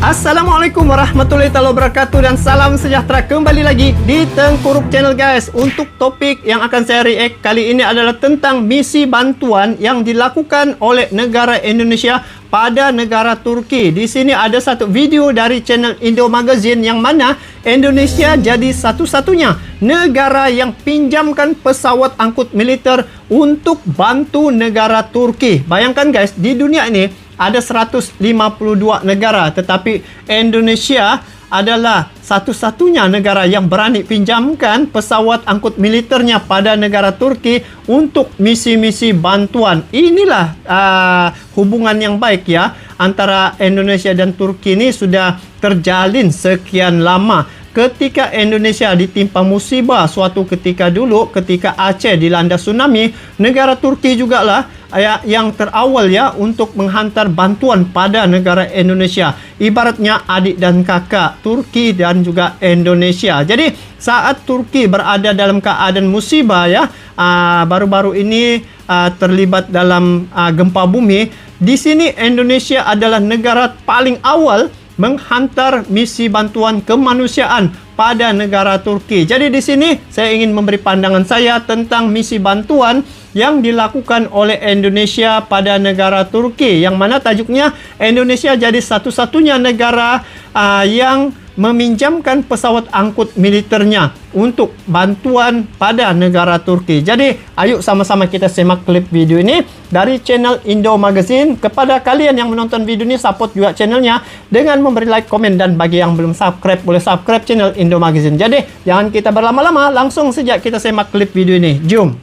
Assalamualaikum warahmatullahi wabarakatuh dan salam sejahtera kembali lagi di Tengkuruk Channel guys. Untuk topik yang akan saya react kali ini adalah tentang misi bantuan yang dilakukan oleh negara Indonesia pada negara Turki. Di sini ada satu video dari channel Indo Magazine yang mana Indonesia jadi satu-satunya negara yang pinjamkan pesawat angkut militer untuk bantu negara Turki. Bayangkan guys, di dunia ini ada 152 negara, tetapi Indonesia adalah satu-satunya negara yang berani pinjamkan pesawat angkut militernya pada negara Turki untuk misi-misi bantuan. Inilah hubungan yang baik ya antara Indonesia dan Turki ini sudah terjalin sekian lama. Ketika Indonesia ditimpa musibah suatu ketika dulu, ketika Aceh dilanda tsunami, negara Turki jugalah yang terawal ya untuk menghantar bantuan pada negara Indonesia. Ibaratnya adik dan kakak, Turki dan juga Indonesia. Jadi saat Turki berada dalam keadaan musibah ya, baru-baru ini terlibat dalam gempa bumi, di sini Indonesia adalah negara paling awal menghantar misi bantuan kemanusiaan pada negara Turki. Jadi di sini saya ingin memberi pandangan saya tentang misi bantuan yang dilakukan oleh Indonesia pada negara Turki, yang mana tajuknya Indonesia jadi satu-satunya negara yang meminjamkan pesawat angkut militernya untuk bantuan pada negara Turki. Jadi ayo sama-sama kita simak klip video ini dari channel Indo Magazine. Kepada kalian yang menonton video ini, support juga channelnya dengan memberi like, komen, dan bagi yang belum subscribe boleh subscribe channel Indo Magazine. Jadi jangan kita berlama-lama, langsung saja kita simak klip video ini. Jom.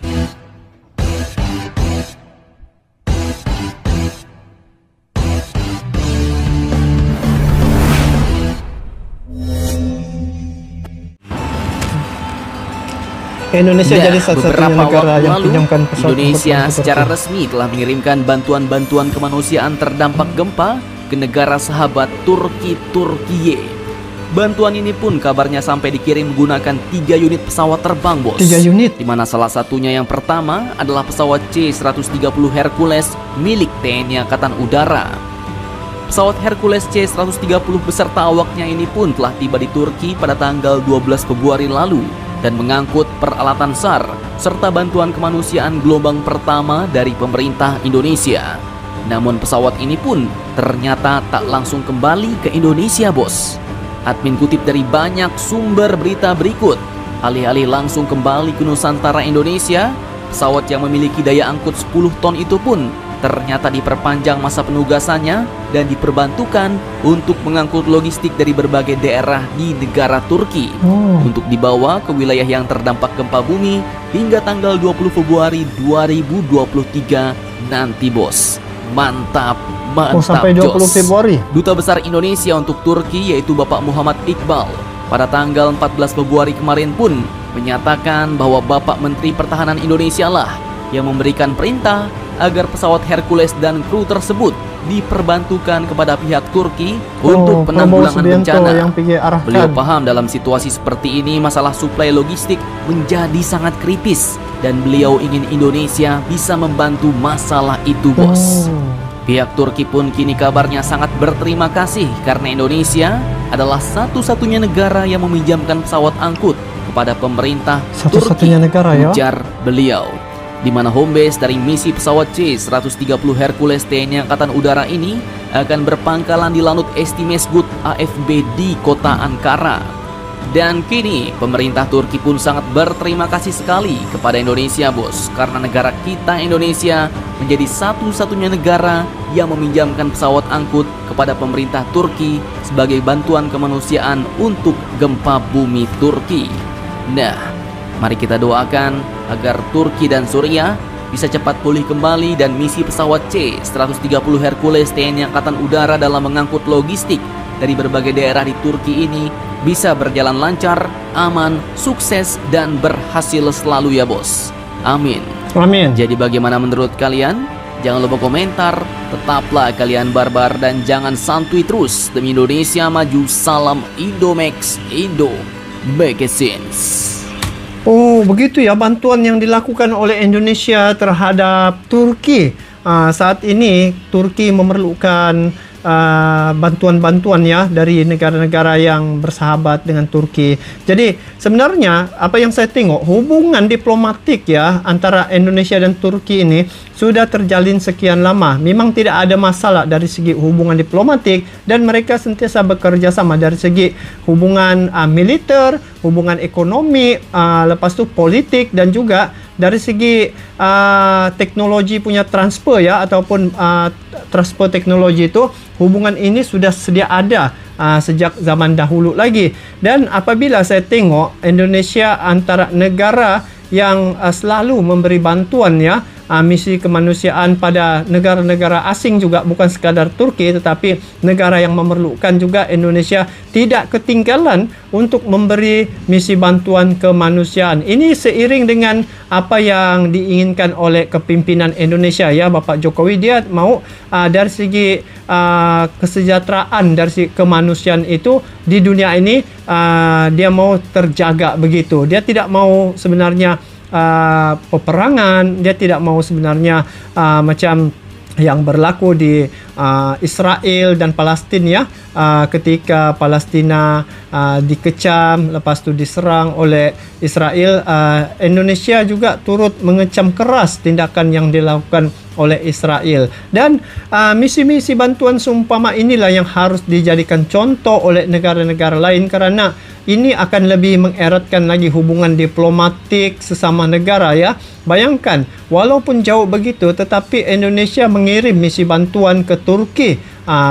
Indonesia jadi satu-satunya negara yang pinjamkan pesawat. Indonesia secara resmi telah mengirimkan bantuan-bantuan kemanusiaan terdampak gempa ke negara sahabat Turkiye. Bantuan ini pun kabarnya sampai dikirim menggunakan 3 unit pesawat terbang, bos. 3 unit? Dimana salah satunya yang pertama adalah pesawat C-130 Hercules milik TNI Angkatan Udara. Pesawat Hercules C-130 beserta awaknya ini pun telah tiba di Turki pada tanggal 12 Februari lalu dan mengangkut peralatan SAR serta bantuan kemanusiaan gelombang pertama dari pemerintah Indonesia. Namun pesawat ini pun ternyata tak langsung kembali ke Indonesia, bos. Admin kutip dari banyak sumber berita berikut, alih-alih langsung kembali ke Nusantara Indonesia, pesawat yang memiliki daya angkut 10 ton itu pun ternyata diperpanjang masa penugasannya dan diperbantukan untuk mengangkut logistik dari berbagai daerah di negara Turki untuk dibawa ke wilayah yang terdampak gempa bumi hingga tanggal 20 Februari 2023 nanti, bos. Mantap, sampai 20 Februari. Duta Besar Indonesia untuk Turki yaitu Bapak Muhammad Iqbal pada tanggal 14 Februari kemarin pun menyatakan bahwa Bapak Menteri Pertahanan Indonesia lah yang memberikan perintah agar pesawat Hercules dan kru tersebut diperbantukan kepada pihak Turki untuk penanggulangan bencana. Beliau paham dalam situasi seperti ini masalah suplai logistik menjadi sangat kritis dan beliau ingin Indonesia bisa membantu masalah itu, bos. Pihak Turki pun kini kabarnya sangat berterima kasih karena Indonesia adalah satu-satunya negara yang meminjamkan pesawat angkut kepada pemerintah Turki, ujar beliau. Di mana home base dari misi pesawat C-130 Hercules TNI Angkatan Udara ini akan berpangkalan di Lanut Esti Mesgut AFB di kota Ankara. Dan kini pemerintah Turki pun sangat berterima kasih sekali kepada Indonesia, bos, karena negara kita Indonesia menjadi satu-satunya negara yang meminjamkan pesawat angkut kepada pemerintah Turki sebagai bantuan kemanusiaan untuk gempa bumi Turki. Nah, mari kita doakan agar Turki dan Suriah bisa cepat pulih kembali dan misi pesawat C-130 Hercules TNI Angkatan Udara dalam mengangkut logistik dari berbagai daerah di Turki ini bisa berjalan lancar, aman, sukses, dan berhasil selalu ya, bos. Amin. Amin. Jadi bagaimana menurut kalian? Jangan lupa komentar, tetaplah kalian barbar dan jangan santuy terus. Demi Indonesia maju, salam Indomax, Indo Magazines. Oh, begitu ya bantuan yang dilakukan oleh Indonesia terhadap Turki. Saat ini Turki memerlukan bantuan-bantuan ya dari negara-negara yang bersahabat dengan Turki. Jadi sebenarnya apa yang saya tengok, hubungan diplomatik ya antara Indonesia dan Turki ini sudah terjalin sekian lama. Memang tidak ada masalah dari segi hubungan diplomatik dan mereka sentiasa bekerja sama dari segi hubungan militer, hubungan ekonomi, lepas tu politik dan juga dari segi teknologi punya transfer ya ataupun transfer teknologi itu, hubungan ini sudah sedia ada sejak zaman dahulu lagi. Dan apabila saya tengok Indonesia antara negara yang selalu memberi bantuan ya, misi kemanusiaan pada negara-negara asing juga, bukan sekadar Turki tetapi negara yang memerlukan juga, Indonesia tidak ketinggalan untuk memberi misi bantuan kemanusiaan. Ini seiring dengan apa yang diinginkan oleh kepimpinan Indonesia ya, Bapak Jokowi. Dia mau dari segi kesejahteraan, dari segi kemanusiaan itu di dunia ini dia mau terjaga begitu. Dia tidak mau sebenarnya peperangan, dia tidak mau sebenarnya macam yang berlaku di Israel dan Palestin ya, ketika Palestina dikecam lepas tu diserang oleh Israel, Indonesia juga turut mengecam keras tindakan yang dilakukan oleh Israel. Dan misi-misi bantuan seumpama inilah yang harus dijadikan contoh oleh negara-negara lain, kerana ini akan lebih mengeratkan lagi hubungan diplomatik sesama negara ya. Bayangkan, walaupun jauh begitu tetapi Indonesia mengirim misi bantuan ke Turki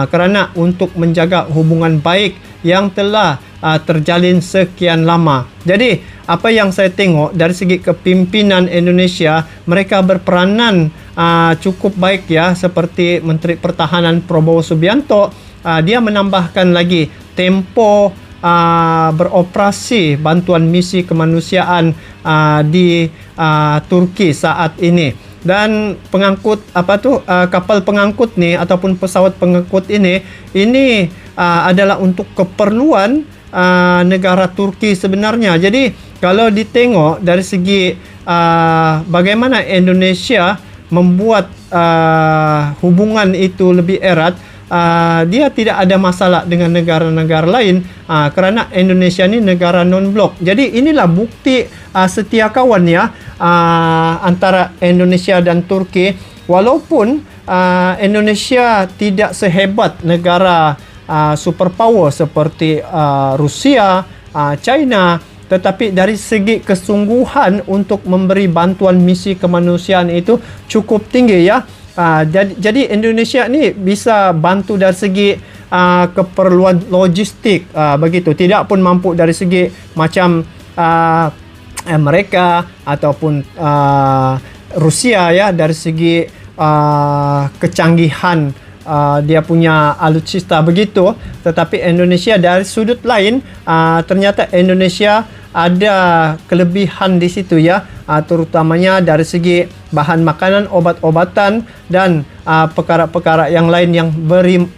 kerana untuk menjaga hubungan baik yang telah terjalin sekian lama. Jadi apa yang saya tengok dari segi kepimpinan Indonesia, mereka berperanan cukup baik ya, seperti Menteri Pertahanan Prabowo Subianto, dia menambahkan lagi tempo beroperasi bantuan misi kemanusiaan di Turki saat ini. Dan pengangkut kapal pengangkut ni ataupun pesawat pengangkut ini adalah untuk keperluan negara Turki sebenarnya. Jadi kalau ditengok dari segi bagaimana Indonesia membuat hubungan itu lebih erat, dia tidak ada masalah dengan negara-negara lain kerana Indonesia ni negara non-blok. Jadi inilah bukti setia kawan ya antara Indonesia dan Turki. Walaupun Indonesia tidak sehebat negara superpower seperti Rusia, China, tetapi dari segi kesungguhan untuk memberi bantuan misi kemanusiaan itu cukup tinggi ya. Jadi Indonesia ni bisa bantu dari segi keperluan logistik begitu. Tidak pun mampu dari segi macam mereka ataupun Rusia ya, dari segi kecanggihan dia punya alutsista begitu. Tetapi Indonesia dari sudut lain, ternyata Indonesia ada kelebihan di situ ya, terutamanya dari segi bahan makanan, obat-obatan dan perkara-perkara yang lain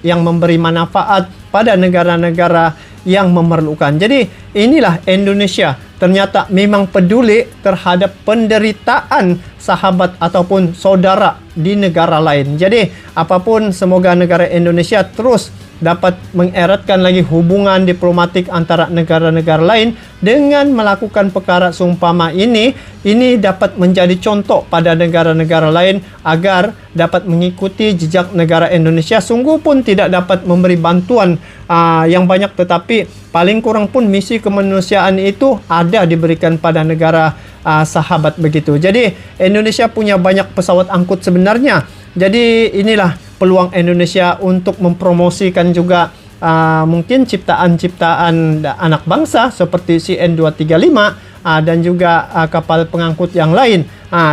yang memberi manfaat pada negara-negara yang memerlukan. Jadi inilah Indonesia ternyata memang peduli terhadap penderitaan sahabat ataupun saudara di negara lain. Jadi apapun, semoga negara Indonesia terus dapat mengeratkan lagi hubungan diplomatik antara negara-negara lain dengan melakukan perkara seumpama ini dapat menjadi contoh pada negara-negara lain agar dapat mengikuti jejak negara Indonesia. Sungguh pun tidak dapat memberi bantuan yang banyak, tetapi paling kurang pun misi kemanusiaan itu ada diberikan pada negara sahabat begitu. Jadi Indonesia punya banyak pesawat angkut sebenarnya. Jadi inilah peluang Indonesia untuk mempromosikan juga mungkin ciptaan-ciptaan anak bangsa seperti CN235 dan juga kapal pengangkut yang lain.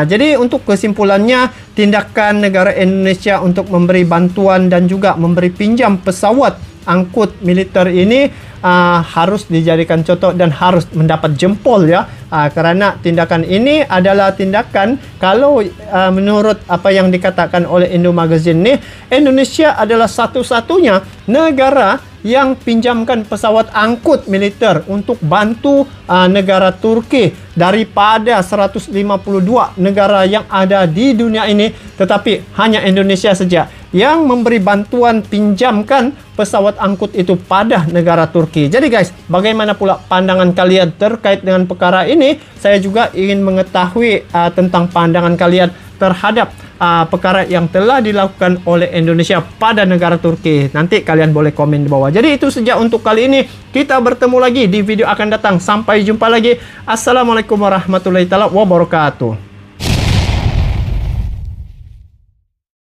Jadi untuk kesimpulannya, tindakan negara Indonesia untuk memberi bantuan dan juga memberi pinjam pesawat angkut militer ini harus dijadikan contoh dan harus mendapat jempol ya, kerana tindakan ini adalah tindakan, kalau menurut apa yang dikatakan oleh Indo Magazine ni, Indonesia adalah satu-satunya negara yang pinjamkan pesawat angkut militer untuk bantu negara Turki daripada 152 negara yang ada di dunia ini, tetapi hanya Indonesia saja yang memberi bantuan pinjamkan pesawat angkut itu pada negara Turki. Jadi guys, bagaimana pula pandangan kalian terkait dengan perkara ini? Saya juga ingin mengetahui tentang pandangan kalian terhadap perkara yang telah dilakukan oleh Indonesia pada negara Turki. Nanti kalian boleh komen di bawah. Jadi itu saja untuk kali ini. Kita bertemu lagi di video akan datang. Sampai jumpa lagi. Assalamualaikum warahmatullahi wabarakatuh.